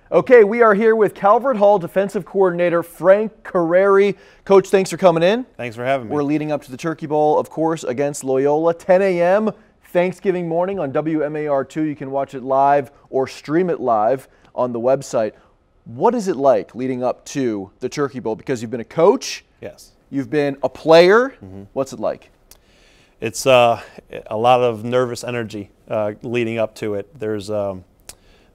Okay, we are here with Calvert Hall defensive coordinator Frank Curreri. Coach, thanks for coming in. Thanks for having me. We're leading up to the Turkey Bowl, of course, against Loyola, 10 a.m. Thanksgiving morning on WMAR-2. You can watch it live or stream it live on the website. What is it like leading up to the Turkey Bowl? Because you've been a coach. Yes. You've been a player. What's it like? It's a lot of nervous energy leading up to it.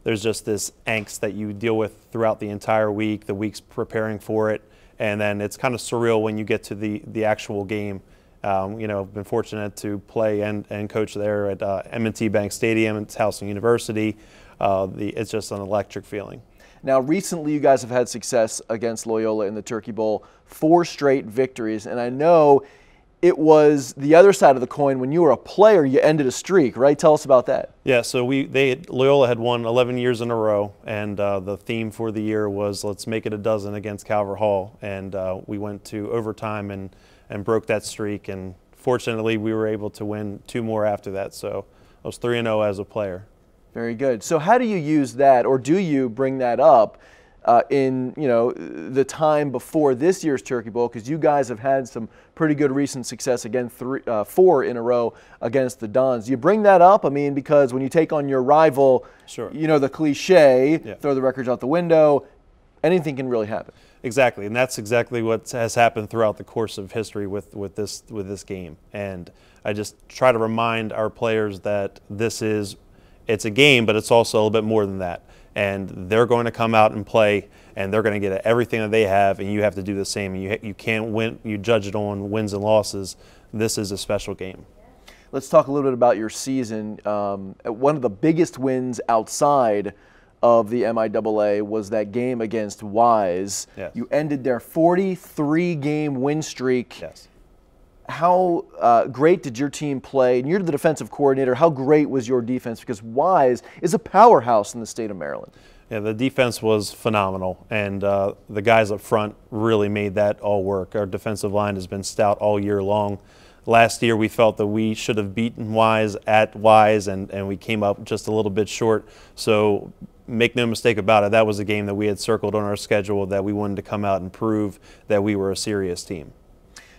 There's just this angst that you deal with throughout the entire week, the weeks preparing for it, and then it's kind of surreal when you get to the actual game. You know, I've been fortunate to play and coach there at M&T Bank Stadium at Towson University. It's just an electric feeling. Now, recently you guys have had success against Loyola in the Turkey Bowl, 4 straight victories, and I know it was the other side of the coin. When you were a player, you ended a streak, right? Tell us about that. Yeah, so Loyola had won 11 years in a row, and the theme for the year was let's make it a dozen against Calvert Hall, and we went to overtime and broke that streak, and fortunately we were able to win 2 more after that, so I was 3-0 as a player. Very good. So how do you use that, or do you bring that up in the time before this year's Turkey Bowl, because you guys have had some pretty good recent success, again 4 in a row against the Dons. Do you bring that up? I mean, because when you take on your rival, sure, you know the cliche, yeah, throw the records out the window, anything can really happen. Exactly, and that's exactly what has happened throughout the course of history with this game. And I just try to remind our players that it's a game, but it's also a little bit more than that. And they're going to come out and play, and they're going to get everything that they have, and you have to do the same. You can't win. You judge it on wins and losses. This is a special game. Let's talk a little bit about your season. One of the biggest wins outside of the MIAA was that game against Wise. Yes. You ended their 43-game win streak. Yes. How great did your team play? And you're the defensive coordinator. How great was your defense? Because Wise is a powerhouse in the state of Maryland. Yeah, the defense was phenomenal, and the guys up front really made that all work. Our defensive line has been stout all year long. Last year we felt that we should have beaten Wise at Wise, and we came up just a little bit short. So make no mistake about it, that was a game that we had circled on our schedule, that we wanted to come out and prove that we were a serious team.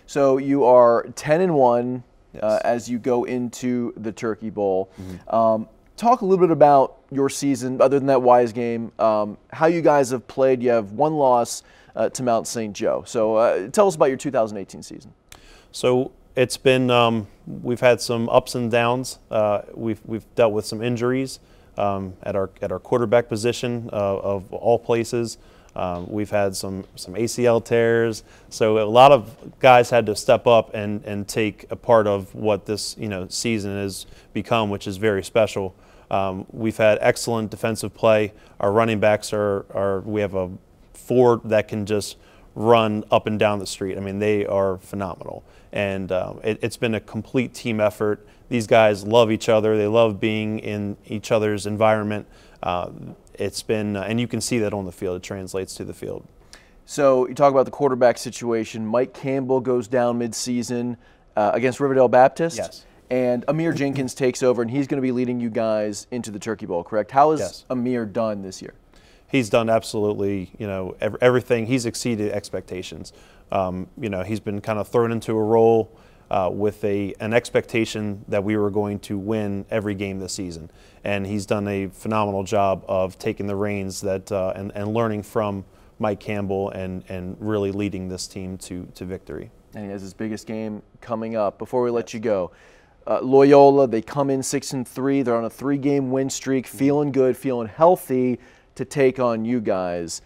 So you are 10-1 Yes. as you go into the Turkey Bowl. Talk a little bit about your season, other than that Wise game, how you guys have played. You have 1 loss to Mount St. Joe. So tell us about your 2018 season. So it's been, we've had some ups and downs. We've dealt with some injuries at our quarterback position of all places. We've had some ACL tears, so a lot of guys had to step up and take a part of what this season has become, which is very special. We've had excellent defensive play. Our running backs we have 4 that can just run up and down the street. I mean, they are phenomenal, and it's been a complete team effort. These guys love each other. They love being in each other's environment. It's been, and you can see that on the field. It translates to the field. So you talk about the quarterback situation. Mike Campbell goes down midseason against Riverdale Baptist. Yes. And Amir Jenkins takes over, and he's going to be leading you guys into the Turkey Bowl, correct? How has Yes. Amir done this year? He's done absolutely, everything. He's exceeded expectations. He's been kind of thrown into a role with an expectation that we were going to win every game this season. And he's done a phenomenal job of taking the reins and learning from Mike Campbell and really leading this team to victory. And he has his biggest game coming up. Before we let you go, Loyola, they come in 6-3. They're on a 3-game win streak, feeling good, feeling healthy to take on you guys.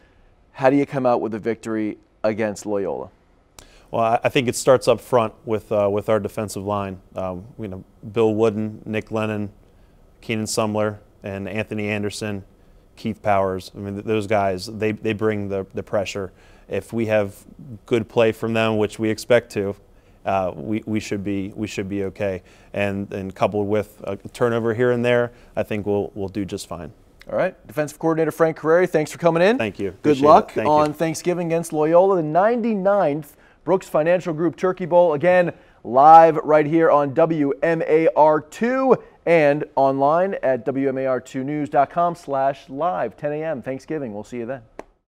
How do you come out with a victory against Loyola? Well, I think it starts up front with our defensive line. Bill Wooden, Nick Lennon, Keenan Sumler, and Anthony Anderson, Keith Powers. I mean, those guys, they bring the pressure. If we have good play from them, which we expect to, we should be okay. And coupled with a turnover here and there, I think we'll do just fine. All right, defensive coordinator Frank Curreri, thanks for coming in. Thank you. Good luck on Thanksgiving against Loyola, the 99th Brooks Financial Group Turkey Bowl. Again, live right here on WMAR-2 and online at WMAR2news.com/live, 10 a.m. Thanksgiving. We'll see you then.